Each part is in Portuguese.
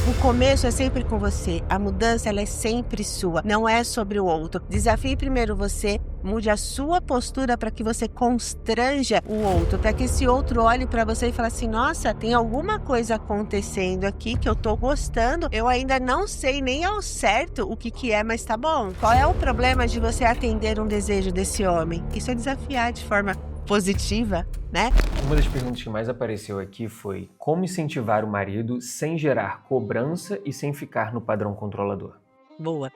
O começo é sempre com você, a mudança ela é sempre sua, não é sobre o outro. Desafie primeiro você, mude a sua postura para que você constranja o outro, para que esse outro olhe para você e fale assim, nossa, tem alguma coisa acontecendo aqui que eu tô gostando, eu ainda não sei nem ao certo o que é, mas tá bom. Qual é o problema de você atender um desejo desse homem? Isso é desafiar de forma positiva, né? Uma das perguntas que mais apareceu aqui foi como incentivar o marido sem gerar cobrança e sem ficar no padrão controlador. Boa.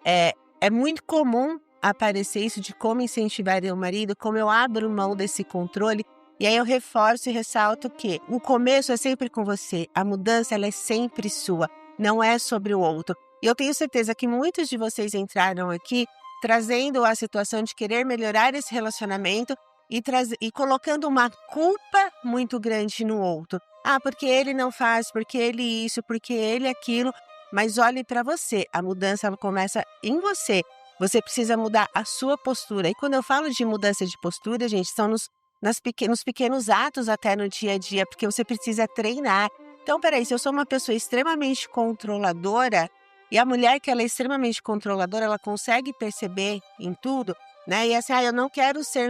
É muito comum aparecer isso de como incentivar o marido, como eu abro mão desse controle, e aí eu reforço e ressalto que o começo é sempre com você, a mudança ela é sempre sua, não é sobre o outro. E eu tenho certeza que muitos de vocês entraram aqui trazendo a situação de querer melhorar esse relacionamento e colocando uma culpa muito grande no outro. Ah, porque ele não faz, porque ele isso, porque ele aquilo. Mas olhe para você, a mudança ela começa em você. Você precisa mudar a sua postura. E quando eu falo de mudança de postura, gente, são nos pequenos atos até no dia a dia, porque você precisa treinar. Então, peraí, se eu sou uma pessoa extremamente controladora, e a mulher que ela é extremamente controladora, ela consegue perceber em tudo, né? E assim,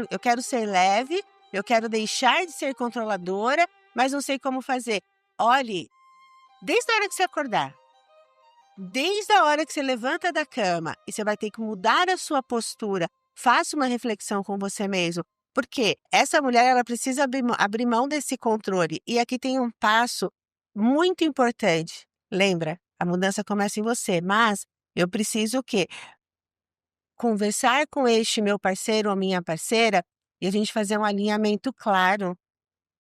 eu quero ser leve, eu quero deixar de ser controladora, mas não sei como fazer. Olhe, desde a hora que você acordar, desde a hora que você levanta da cama e você vai ter que mudar a sua postura, faça uma reflexão com você mesmo. Porque essa mulher ela precisa abrir mão desse controle. E aqui tem um passo muito importante. Lembra, a mudança começa em você, mas eu preciso o quê? Conversar com este meu parceiro ou minha parceira e a gente fazer um alinhamento claro.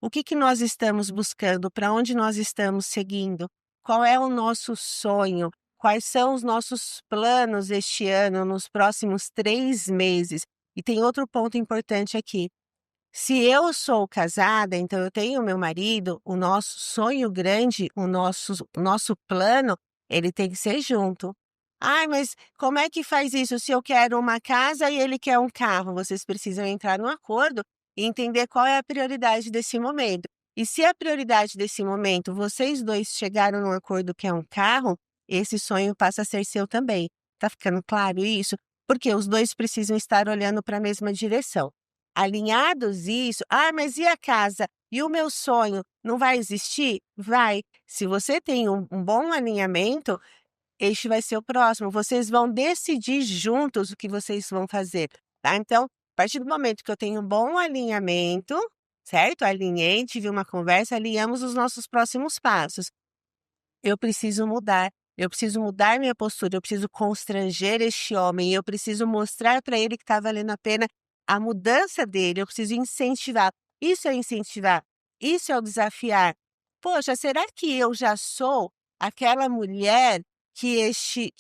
O que nós estamos buscando? Para onde nós estamos seguindo? Qual é o nosso sonho? Quais são os nossos planos este ano, nos próximos 3 meses? E tem outro ponto importante aqui. Se eu sou casada, então eu tenho meu marido, o nosso sonho grande, o nosso plano, ele tem que ser junto. Ai, mas como é que faz isso? Se eu quero uma casa e ele quer um carro, vocês precisam entrar num acordo e entender qual é a prioridade desse momento. E se a prioridade desse momento, vocês dois chegaram num acordo que é um carro, esse sonho passa a ser seu também. Tá ficando claro isso? Porque os dois precisam estar olhando para a mesma direção. Alinhados isso, ah, mas e a casa? E o meu sonho não vai existir? Vai. Se você tem um bom alinhamento, este vai ser o próximo. Vocês vão decidir juntos o que vocês vão fazer, tá? Então, a partir do momento que eu tenho um bom alinhamento, certo? Alinhei, tive uma conversa, alinhamos os nossos próximos passos. Eu preciso mudar minha postura, eu preciso constranger este homem, eu preciso mostrar para ele que está valendo a pena a mudança dele, eu preciso incentivar. Isso é incentivar, isso é o desafiar. Poxa, será que eu já sou aquela mulher que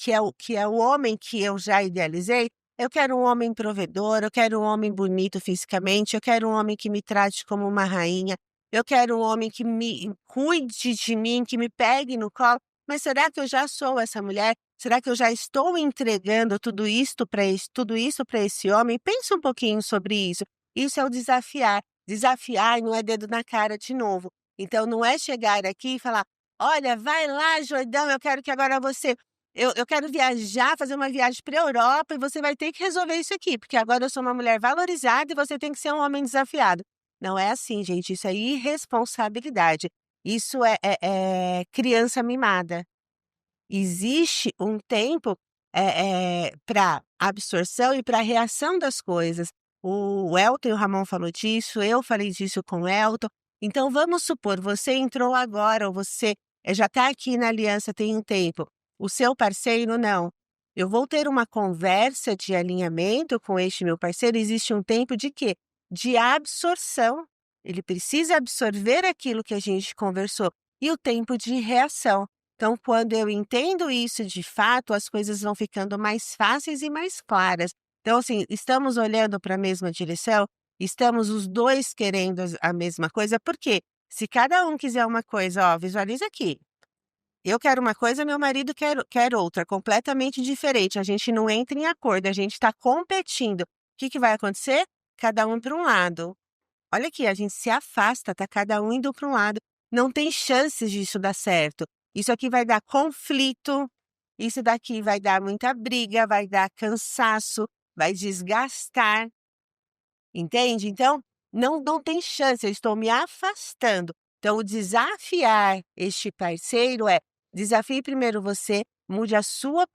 é o homem que eu já idealizei? Eu quero um homem provedor, eu quero um homem bonito fisicamente, eu quero um homem que me trate como uma rainha, eu quero um homem que me cuide de mim, que me pegue no colo. Mas será que eu já sou essa mulher? Será que eu já estou entregando tudo isso para esse homem? Pensa um pouquinho sobre isso. Isso é o desafiar. Desafiar não é dedo na cara de novo. Então não é chegar aqui e falar: olha, vai lá, Jordão, eu quero que agora você. Eu quero viajar, fazer uma viagem para a Europa e você vai ter que resolver isso aqui, porque agora eu sou uma mulher valorizada e você tem que ser um homem desafiado. Não é assim, gente, isso é irresponsabilidade. Isso é criança mimada. Existe um tempo, para absorção e para reação das coisas. O Elton e o Ramon falou disso, eu falei disso com o Elton. Então vamos supor, você entrou agora ou você, já está aqui na aliança tem um tempo, o seu parceiro não. Eu vou ter uma conversa de alinhamento com este meu parceiro, existe um tempo de quê? De absorção. Ele precisa absorver aquilo que a gente conversou. E o tempo de reação. Então, quando eu entendo isso de fato, as coisas vão ficando mais fáceis e mais claras. Então, assim, estamos olhando para a mesma direção? Estamos os dois querendo a mesma coisa? Por quê? Se cada um quiser uma coisa, ó, visualiza aqui. Eu quero uma coisa, meu marido quer outra, completamente diferente. A gente não entra em acordo, a gente está competindo. O que vai acontecer? Cada um para um lado. Olha aqui, a gente se afasta, tá cada um indo para um lado. Não tem chances disso dar certo. Isso aqui vai dar conflito, isso daqui vai dar muita briga, vai dar cansaço, vai desgastar, entende? Então, não tem chance, eu estou me afastando. Então, o desafiar este parceiro é: desafie primeiro você, mude a sua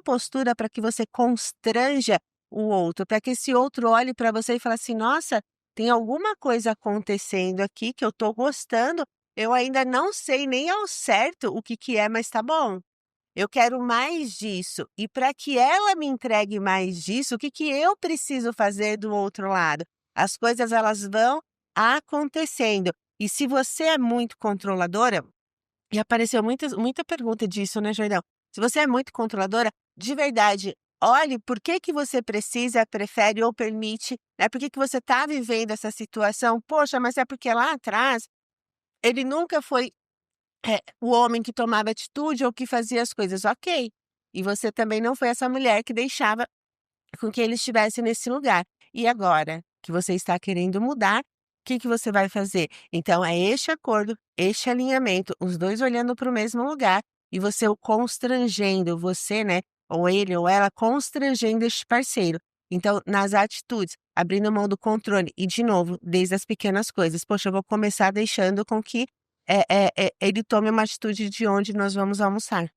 postura para que você constranja o outro, para que esse outro olhe para você e fale assim: nossa, tem alguma coisa acontecendo aqui que eu estou gostando, eu ainda não sei nem ao certo o que que é, mas tá bom. Eu quero mais disso. E para que ela me entregue mais disso, o que que eu preciso fazer do outro lado? As coisas elas vão acontecendo. E se você é muito controladora, e apareceu muita pergunta disso, né, Jordão? Se você é muito controladora, de verdade, olhe por que que você precisa, prefere ou permite, né? Por que que você está vivendo essa situação? Poxa, mas é porque lá atrás ele nunca foi o homem que tomava atitude ou que fazia as coisas, ok. E você também não foi essa mulher que deixava com que ele estivesse nesse lugar. E agora que você está querendo mudar, o que que você vai fazer? Então é este acordo, este alinhamento, os dois olhando para o mesmo lugar e você o constrangendo, você, né, ou ele ou ela constrangendo este parceiro. Então, nas atitudes, abrindo mão do controle e, de novo, desde as pequenas coisas. Poxa, eu vou começar deixando com que ele tome uma atitude de onde nós vamos almoçar,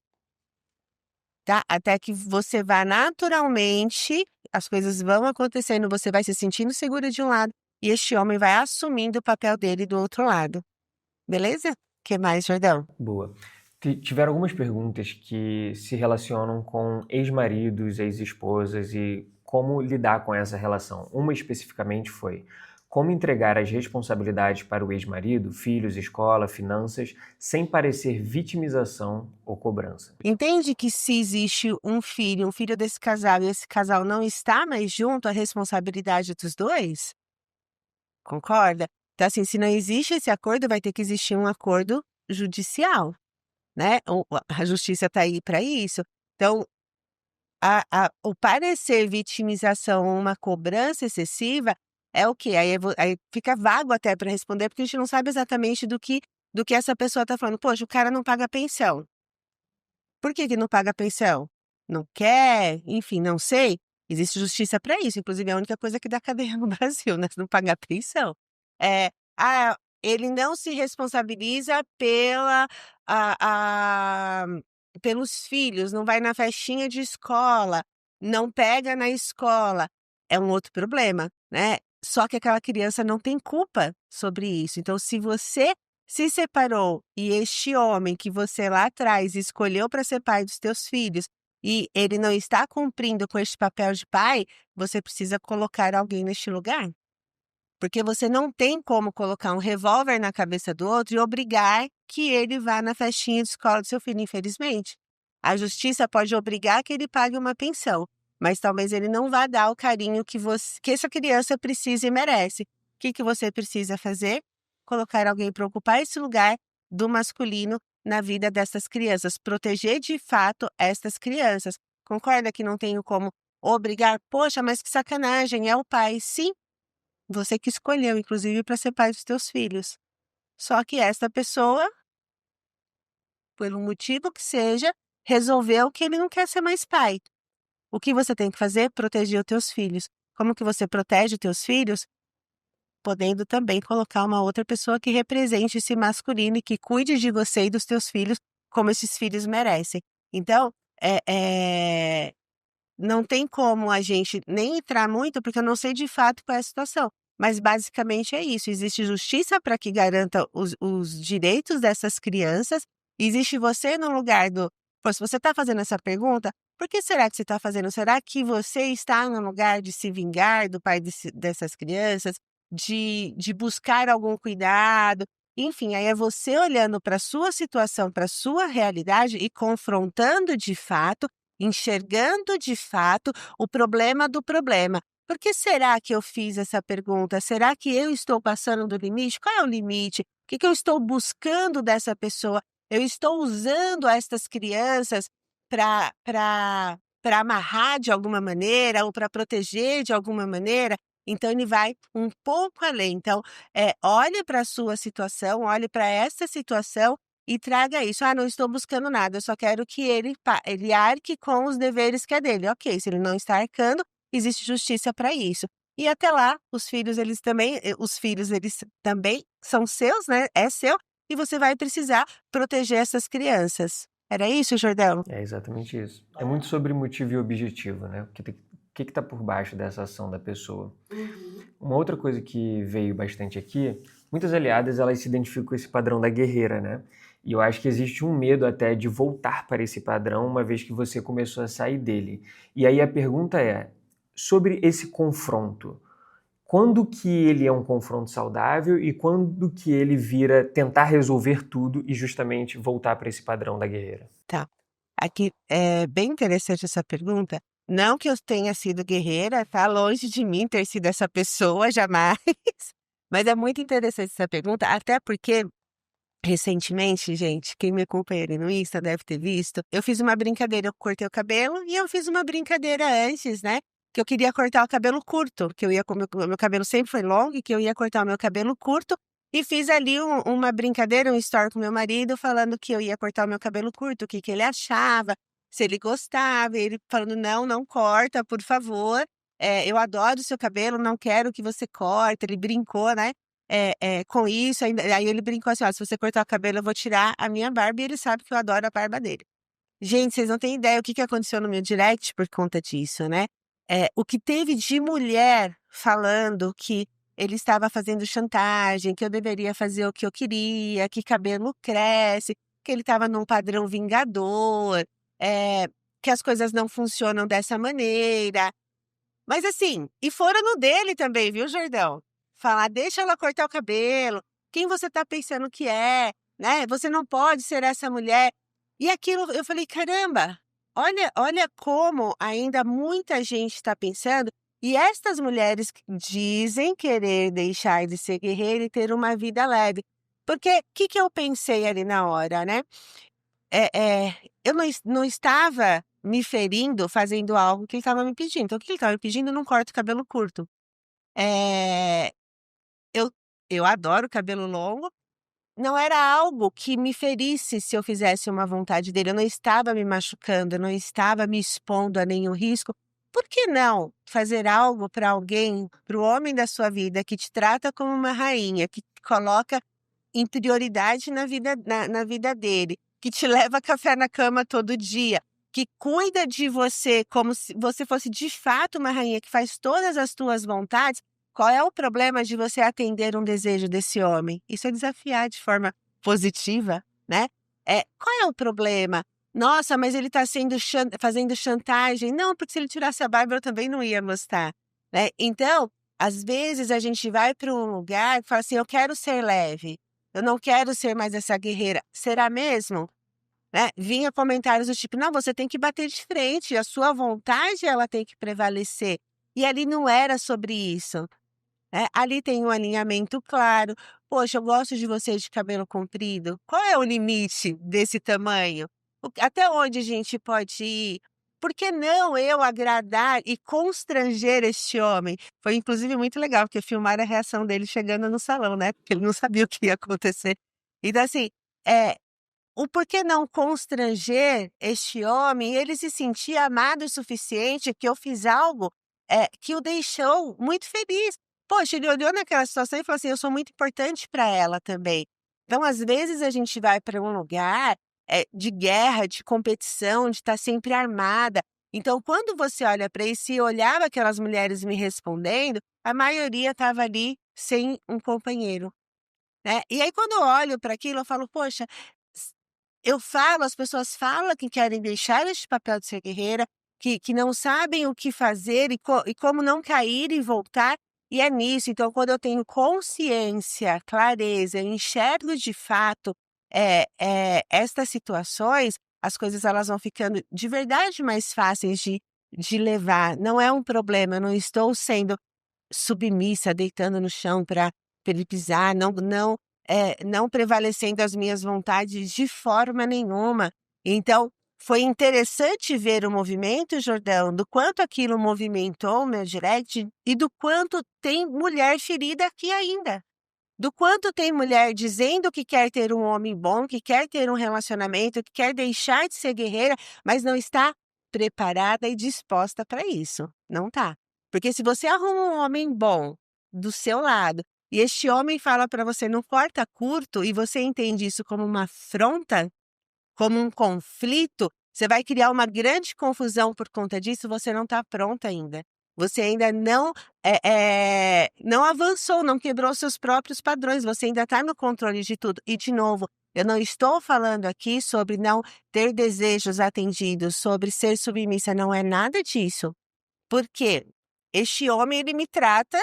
tá? Até que você vá naturalmente, as coisas vão acontecendo, você vai se sentindo segura de um lado e este homem vai assumindo o papel dele do outro lado. Beleza? Que mais, Jordão? Boa. Tiveram algumas perguntas que se relacionam com ex-maridos, ex-esposas e como lidar com essa relação. Uma especificamente foi: como entregar as responsabilidades para o ex-marido, filhos, escola, finanças, sem parecer vitimização ou cobrança? Entende que se existe um filho desse casal e esse casal não está mais junto, a responsabilidade é dos dois? Concorda? Então, assim, se não existe esse acordo, vai ter que existir um acordo judicial, né? A justiça está aí para isso. Então, o parecer vitimização ou uma cobrança excessiva é o quê? Aí fica vago até para responder, porque a gente não sabe exatamente do que essa pessoa está falando. Poxa, o cara não paga pensão. Por que que não paga pensão? Não quer? Enfim, não sei. Existe justiça para isso, inclusive é a única coisa que dá cadeia no Brasil, né, não pagar pensão. É, ele não se responsabiliza a pelos filhos, não vai na festinha de escola, não pega na escola, é um outro problema, né. Só que aquela criança não tem culpa sobre isso, então se você se separou e este homem que você lá atrás escolheu para ser pai dos teus filhos e ele não está cumprindo com este papel de pai, você precisa colocar alguém neste lugar. Porque você não tem como colocar um revólver na cabeça do outro e obrigar que ele vá na festinha de escola do seu filho, infelizmente. A justiça pode obrigar que ele pague uma pensão, mas talvez ele não vá dar o carinho que essa criança precisa e merece. O que que você precisa fazer? Colocar alguém para ocupar esse lugar do masculino na vida dessas crianças, proteger de fato estas crianças. Concorda que não tenho como obrigar? Poxa, mas que sacanagem, é o pai. Sim, você que escolheu, inclusive, para ser pai dos teus filhos. Só que esta pessoa, por um motivo que seja, resolveu que ele não quer ser mais pai. O que você tem que fazer? Proteger os teus filhos. Como que você protege os teus filhos? Podendo também colocar uma outra pessoa que represente esse masculino e que cuide de você e dos teus filhos como esses filhos merecem. Então, não tem como a gente nem entrar muito, porque eu não sei de fato qual é a situação. Mas basicamente é isso. Existe justiça para que garanta os direitos dessas crianças. Existe você no lugar do. Pô, se você está fazendo essa pergunta, por que será que você está fazendo? Será que você está no lugar de se vingar do pai dessas crianças, de buscar algum cuidado? Enfim, aí é você olhando para a sua situação, para a sua realidade e confrontando de fato, enxergando de fato o problema do problema. Por que será que eu fiz essa pergunta? Será que eu estou passando do limite? Qual é o limite? O que que eu estou buscando dessa pessoa? Eu estou usando estas crianças para amarrar de alguma maneira ou para proteger de alguma maneira? Então ele vai um pouco além. Então, olhe para a sua situação, olhe para essa situação e traga isso. Ah, não estou buscando nada, eu só quero que ele arque com os deveres que é dele. Ok, se ele não está arcando, existe justiça para isso. E até lá, os filhos, eles também são seus, né? É seu, e você vai precisar proteger essas crianças. Era isso, Jordão? É exatamente isso. É muito sobre motivo e objetivo, né? O que está por baixo dessa ação da pessoa. Uma outra coisa que veio bastante aqui, muitas aliadas elas se identificam com esse padrão da guerreira, né? E eu acho que existe um medo até de voltar para esse padrão uma vez que você começou a sair dele. E aí a pergunta é, sobre esse confronto, quando que ele é um confronto saudável e quando que ele vira tentar resolver tudo e justamente voltar para esse padrão da guerreira? Tá. Aqui é bem interessante essa pergunta. Não que eu tenha sido guerreira, tá longe de mim ter sido essa pessoa, jamais. Mas é muito interessante essa pergunta, até porque recentemente, gente, quem me acompanha ali no Insta deve ter visto, eu fiz uma brincadeira, eu cortei o cabelo e eu fiz uma brincadeira antes, né? Que eu queria cortar o cabelo curto, que eu ia com meu cabelo sempre foi longo e que eu ia cortar o meu cabelo curto. E fiz ali uma brincadeira, um story com meu marido, falando que eu ia cortar o meu cabelo curto, o que que ele achava, se ele gostava. E ele falando, não, não corta, por favor. Eu adoro o seu cabelo, não quero que você corte. Ele brincou, né? Com isso, aí ele brincou assim: ó, se você cortar o cabelo, eu vou tirar a minha barba, e ele sabe que eu adoro a barba dele. Gente, vocês não têm ideia o que aconteceu no meu direct por conta disso, né? O que teve de mulher falando que ele estava fazendo chantagem, que eu deveria fazer o que eu queria, que cabelo cresce, que ele estava num padrão vingador, que as coisas não funcionam dessa maneira. Mas assim, e foram no dele também, viu, Jordão? Falar, deixa ela cortar o cabelo, quem você tá pensando que é, né? Você não pode ser essa mulher. E aquilo, eu falei, caramba, olha como ainda muita gente está pensando, e estas mulheres que dizem querer deixar de ser guerreira e ter uma vida leve. Porque o que eu pensei ali na hora, né? Eu não estava me ferindo fazendo algo que ele estava me pedindo. Então, o que ele estava me pedindo? Não corto o cabelo curto. Eh, eu eu adoro cabelo longo, não era algo que me ferisse se eu fizesse uma vontade dele, eu não estava me machucando, eu não estava me expondo a nenhum risco. Por que não fazer algo para alguém, para o homem da sua vida, que te trata como uma rainha, que te coloca em prioridade na vida dele, que te leva café na cama todo dia, que cuida de você como se você fosse de fato uma rainha, que faz todas as tuas vontades, qual é o problema de você atender um desejo desse homem? Isso é desafiar de forma positiva, né? Qual é o problema? Nossa, mas ele está fazendo chantagem. Não, porque se ele tirasse a barba eu também não ia gostar, né? Então, às vezes a gente vai para um lugar e fala assim, eu quero ser leve. Eu não quero ser mais essa guerreira. Será mesmo? Né? Vinha comentários do tipo, não, você tem que bater de frente, a sua vontade ela tem que prevalecer. E ali não era sobre isso. Né? Ali tem um alinhamento claro. Poxa, eu gosto de você de cabelo comprido. Qual é o limite desse tamanho? Até onde a gente pode ir? Por que não eu agradar e constranger este homem? Foi inclusive muito legal, porque filmaram a reação dele chegando no salão, né? Porque ele não sabia o que ia acontecer. Então, assim, é, o porquê não constranger este homem, e ele se sentir amado o suficiente que eu fiz algo, que o deixou muito feliz. Poxa, ele olhou naquela situação e falou assim: "Eu sou muito importante para ela também". Então, às vezes, a gente vai para um lugar, de guerra, de competição, de estar sempre armada. Então, quando você olha para isso e olhava aquelas mulheres me respondendo, a maioria estava ali sem um companheiro, né. E aí quando eu olho para aquilo eu falo: "Poxa", s eu falo, as pessoas falam que querem deixar este papel de ser guerreira, que não sabem o que fazer e como não cair e voltar, e é nisso. Então quando eu tenho consciência, clareza, eu enxergo de fato, estas situações, as coisas elas vão ficando de verdade mais fáceis de levar. Não é um problema, eu não estou sendo submissa, deitando no chão para ele pisar, não prevalecendo as minhas vontades de forma nenhuma. Então, foi interessante ver o movimento, Jordão, do quanto aquilo movimentou o meu direct e do quanto tem mulher ferida aqui ainda. do quanto tem mulher dizendo que quer ter um homem bom, que quer ter um relacionamento, que quer deixar de ser guerreira, mas não está preparada e disposta para isso. Não tá. Porque se você arruma um homem bom do seu lado e este homem fala para você não corta curto e você entende isso como uma afronta, como um conflito, você vai criar uma grande confusão por conta disso, você não está pronta ainda. Você ainda não avançou, não quebrou seus próprios padrões, você ainda está no controle de tudo. E, de novo, eu não estou falando aqui sobre não ter desejos atendidos, sobre ser submissa, não é nada disso. Porque este homem, ele me trata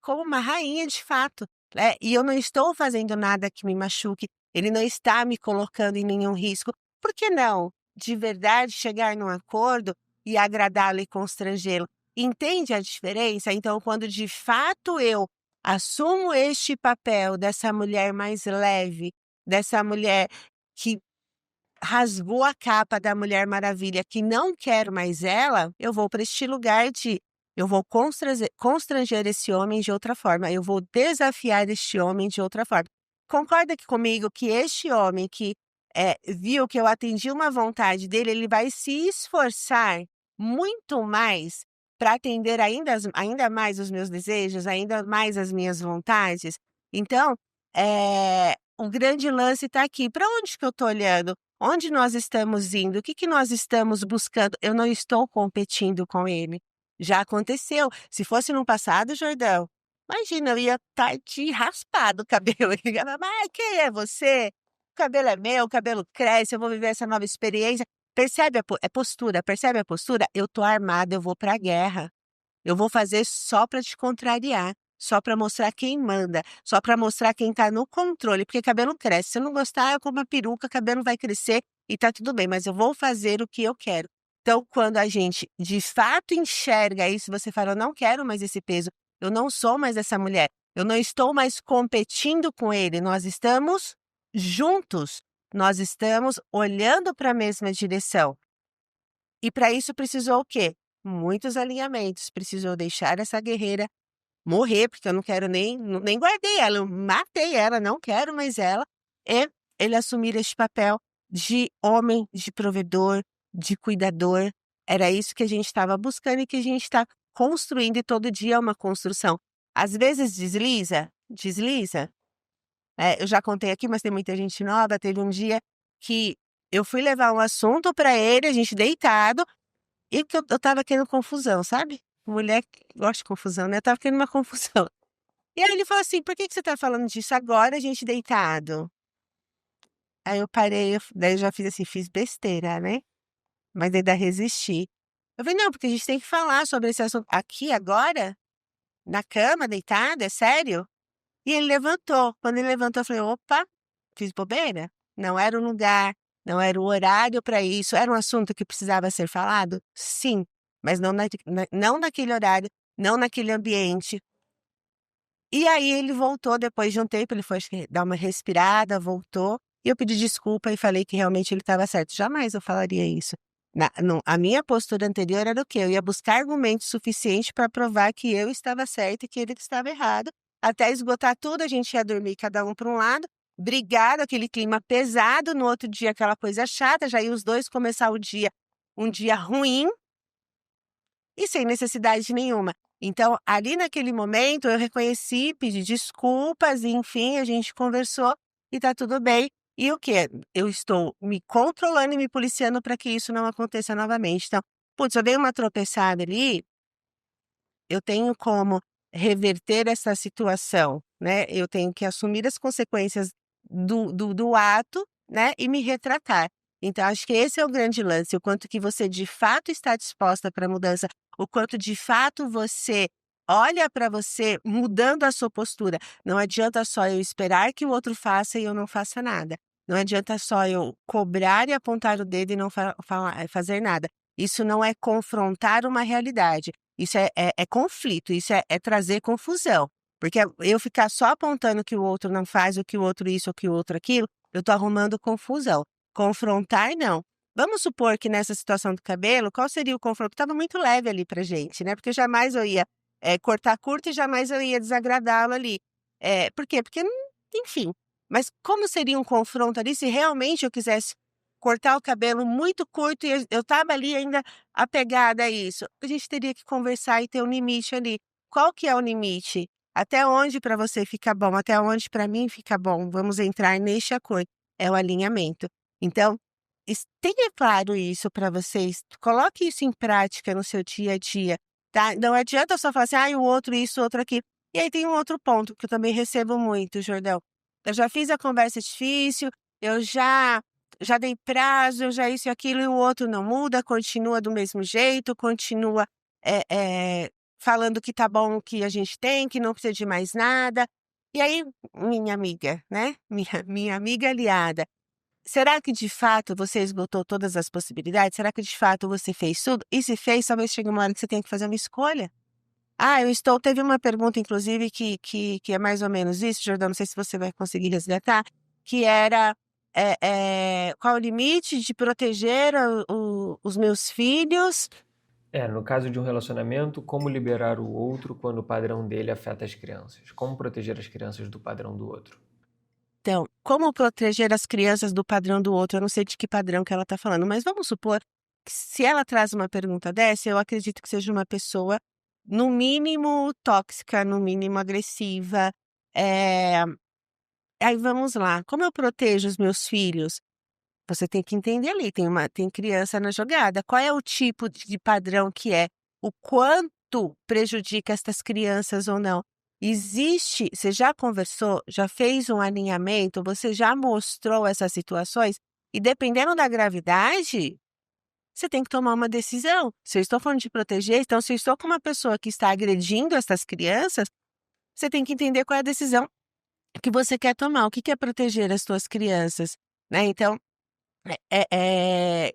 como uma rainha de fato, né? E eu não estou fazendo nada que me machuque, ele não está me colocando em nenhum risco. Por que não, de verdade, chegar num acordo e agradá-lo e constrangê-lo? Entende a diferença? Então, quando de fato eu assumo este papel dessa mulher mais leve, dessa mulher que rasgou a capa da Mulher Maravilha, que não quero mais ela, eu vou para este lugar de eu vou constranger esse homem de outra forma, eu vou desafiar este homem de outra forma. Concorda comigo que este homem que viu que eu atendi uma vontade dele, ele vai se esforçar muito mais para atender ainda mais os meus desejos, ainda mais as minhas vontades? Então, o grande lance está aqui. Para onde que eu estou olhando? Onde nós estamos indo? O que que nós estamos buscando? Eu não estou competindo com ele. Já aconteceu. Se fosse no passado, Jordão, imagina, eu ia estar de raspado o cabelo. Ele ia falar, mas quem é você? O cabelo é meu, o cabelo cresce, eu vou viver essa nova experiência. Percebe a postura? Percebe a postura? Eu tô armada, eu vou para a guerra. Eu vou fazer só para te contrariar, só para mostrar quem manda, só para mostrar quem está no controle, porque cabelo cresce. Se eu não gostar, eu como uma peruca, cabelo vai crescer e tá tudo bem, mas eu vou fazer o que eu quero. Então, quando a gente de fato enxerga isso, você fala, eu não quero mais esse peso, eu não sou mais essa mulher, eu não estou mais competindo com ele, nós estamos juntos, nós estamos olhando para a mesma direção. E para isso precisou o quê? Muitos alinhamentos. Precisou deixar essa guerreira morrer, porque eu não quero nem guardei ela, eu matei ela, não quero mais ela. E ele assumir este papel de homem, de provedor, de cuidador. Era isso que a gente estava buscando e que a gente está construindo, e todo dia é uma construção. Às vezes desliza. Eu já contei aqui, mas tem muita gente nova. Teve um dia que eu fui levar um assunto para ele, a gente deitado, e que eu tava querendo confusão, sabe? Mulher que gosta de confusão, né? Eu tava querendo uma confusão. E aí ele falou assim: por que você tá falando disso agora, a gente deitado? Aí eu parei, daí eu já fiz assim, fiz besteira, né? Mas ainda resisti. Eu falei, não, porque a gente tem que falar sobre esse assunto aqui agora, na cama, deitado, é sério? E ele levantou. Quando ele levantou, eu falei, opa, fiz bobeira? Não era o lugar, não era o horário para isso. Era um assunto que precisava ser falado? Sim, mas não naquele horário, não naquele ambiente. E aí ele voltou depois de um tempo, ele foi acho que dar uma respirada, voltou, e eu pedi desculpa e falei que realmente ele estava certo. Jamais eu falaria isso. A minha postura anterior era o quê? Eu ia buscar argumentos suficientes para provar que eu estava certa e que ele estava errado. Até esgotar tudo, a gente ia dormir cada um para um lado, brigar, aquele clima pesado, no outro dia aquela coisa chata, já ia os dois começar o dia, um dia ruim e sem necessidade nenhuma. Então, ali naquele momento, eu reconheci, pedi desculpas, e, enfim, a gente conversou e tá tudo bem. E o quê? Eu estou me controlando e me policiando para que isso não aconteça novamente. Então, putz, eu dei uma tropeçada ali, eu tenho como reverter essa situação, né? Eu tenho que assumir as consequências do ato, né? E me retratar. Então, acho que esse é o grande lance, o quanto que você de fato está disposta para a mudança, o quanto de fato você olha para você mudando a sua postura. Não adianta só eu esperar que o outro faça e eu não faça nada. Não adianta só eu cobrar e apontar o dedo e não fazer nada. Isso não é confrontar uma realidade. Isso é conflito, isso é trazer confusão. Porque eu ficar só apontando que o outro não faz, o que o outro isso, o que o outro aquilo, eu estou arrumando confusão. Confrontar, não. Vamos supor que nessa situação do cabelo, qual seria o confronto? Estava muito leve ali pra gente, né? Porque jamais eu ia cortar curto e jamais eu ia desagradá-lo ali. Por quê? Porque, enfim, mas como seria um confronto ali se realmente eu quisesse cortar o cabelo muito curto e eu estava ali ainda apegada a isso? A gente teria que conversar e ter um limite ali. Qual que é o limite? Até onde para você fica bom? Até onde para mim fica bom? Vamos entrar neste acordo. É o alinhamento. Então, tenha claro isso para vocês. Coloque isso em prática no seu dia a dia, tá? Não adianta só falar assim, o outro isso, o outro aquilo. E aí tem um outro ponto que eu também recebo muito, Jordão. Eu já fiz a conversa difícil, eu já dei prazo, eu já isso e aquilo, e o outro não muda, continua do mesmo jeito, continua eh, eh, falando que tá bom o que a gente tem, que não precisa de mais nada. E aí, minha amiga, né? Minha amiga aliada. Será que de fato você esgotou todas as possibilidades? Será que de fato você fez tudo? E se fez, talvez chegue uma hora que você tenha que fazer uma escolha. Teve uma pergunta inclusive que é mais ou menos isso, Jordão, não sei se você vai conseguir resgatar, que era, qual o limite de proteger os meus filhos. No caso de um relacionamento, como liberar o outro quando o padrão dele afeta as crianças? Como proteger as crianças do padrão do outro? Então, como proteger as crianças do padrão do outro? Eu não sei de que padrão que ela está falando, mas vamos supor que se ela traz uma pergunta dessa, eu acredito que seja uma pessoa, no mínimo tóxica, no mínimo agressiva. Eh, Aí vamos lá, como eu protejo os meus filhos? Você tem que entender ali, tem criança na jogada. Qual é o tipo de padrão que é? O quanto prejudica estas crianças ou não? Você já conversou, já fez um alinhamento, você já mostrou essas situações? E dependendo da gravidade, você tem que tomar uma decisão. Se eu estou falando de proteger, então se eu estou com uma pessoa que está agredindo essas crianças, você tem que entender qual é a decisão que você quer tomar. O que é proteger as suas crianças, né? Então, é, é,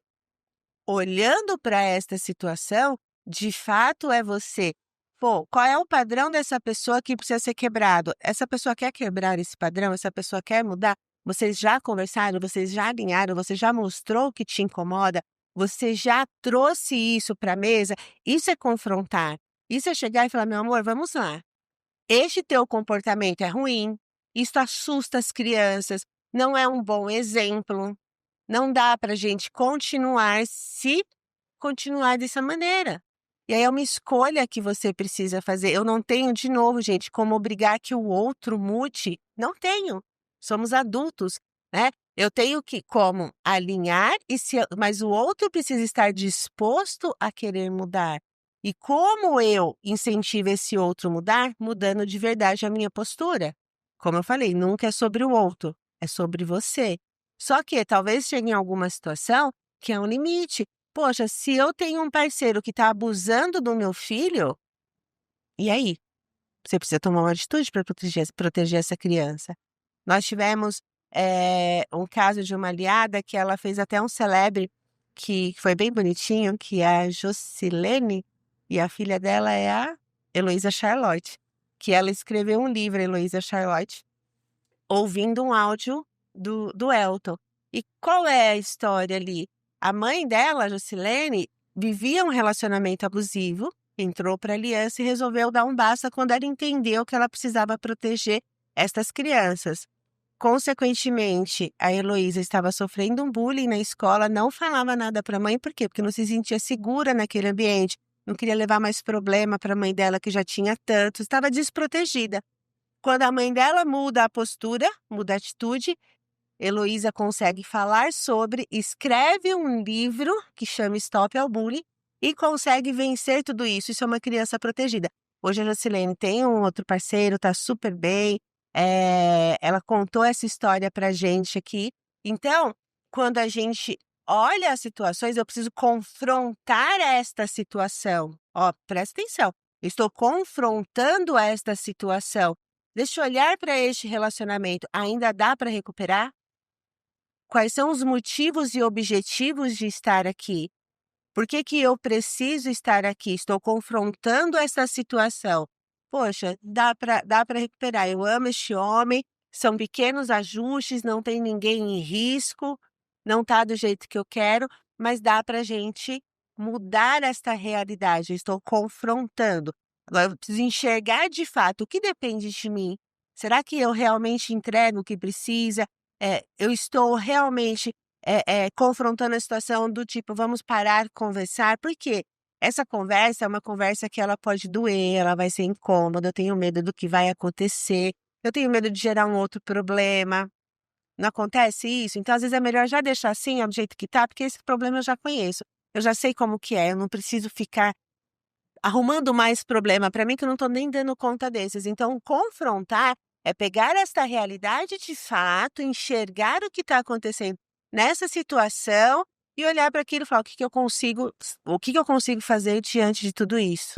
olhando para esta situação, de fato é você. Pô, qual é o padrão dessa pessoa que precisa ser quebrado? Essa pessoa quer quebrar esse padrão? Essa pessoa quer mudar? Vocês já conversaram? Vocês já alinharam? Você já mostrou o que te incomoda? Você já trouxe isso para a mesa? Isso é confrontar. Isso é chegar e falar, meu amor, vamos lá. Este teu comportamento é ruim, isso assusta as crianças, não é um bom exemplo. Não dá para a gente continuar se continuar dessa maneira. E aí é uma escolha que você precisa fazer. Eu não tenho, de novo, gente, como obrigar que o outro mude. Não tenho. Somos adultos, né? Eu tenho que como alinhar, mas o outro precisa estar disposto a querer mudar. E como eu incentivo esse outro mudar? Mudando de verdade a minha postura. Como eu falei, nunca é sobre o outro, é sobre você. Só que talvez chegue em alguma situação que é um limite. Poxa, se eu tenho um parceiro que está abusando do meu filho, e aí? Você precisa tomar uma atitude para proteger essa criança. Nós tivemos um caso de uma aliada que ela fez até um celebre, que foi bem bonitinho, que é a Jocilene, e a filha dela é a Heloísa Charlotte, que ela escreveu um livro, Heloísa Charlotte, ouvindo um áudio do Elton. E qual é a história ali? A mãe dela, a Jocilene, vivia um relacionamento abusivo, entrou para a aliança e resolveu dar um basta quando ela entendeu que ela precisava proteger estas crianças. Consequentemente, a Heloísa estava sofrendo um bullying na escola, não falava nada para a mãe, por quê? Porque não se sentia segura naquele ambiente, não queria levar mais problema para a mãe dela, que já tinha tanto, estava desprotegida. Quando a mãe dela muda a postura, muda a atitude, Heloísa consegue falar sobre, escreve um livro que chama Stop ao Bullying e consegue vencer tudo isso. Isso é uma criança protegida. Hoje a Jocilene tem um outro parceiro, tá super bem. Ela contou essa história pra gente aqui. Então, quando a gente olha as situações, eu preciso confrontar esta situação. Ó, presta atenção. Eu estou confrontando esta situação. Deixa eu olhar para este relacionamento. Ainda dá para recuperar? Quais são os motivos e objetivos de estar aqui? Por que que eu preciso estar aqui? Estou confrontando essa situação. Poxa, dá para recuperar. Eu amo este homem, são pequenos ajustes, não tem ninguém em risco, não está do jeito que eu quero, mas dá para a gente mudar esta realidade. Eu estou confrontando. Agora, eu preciso enxergar de fato o que depende de mim. Será que eu realmente entrego o que precisa? Eu estou realmente confrontando a situação do tipo, vamos parar, conversar? Por quê? Essa conversa é uma conversa que ela pode doer, ela vai ser incômoda, eu tenho medo do que vai acontecer, eu tenho medo de gerar um outro problema. Não acontece isso? Então, às vezes, é melhor já deixar assim, ó, do jeito que tá, porque esse problema eu já conheço. Eu já sei como que é, eu não preciso ficar arrumando mais problema para mim que eu não estou nem dando conta desses. Então, confrontar é pegar esta realidade de fato, enxergar o que está acontecendo nessa situação e olhar para aquilo e falar: "O que que eu consigo fazer diante de tudo isso?".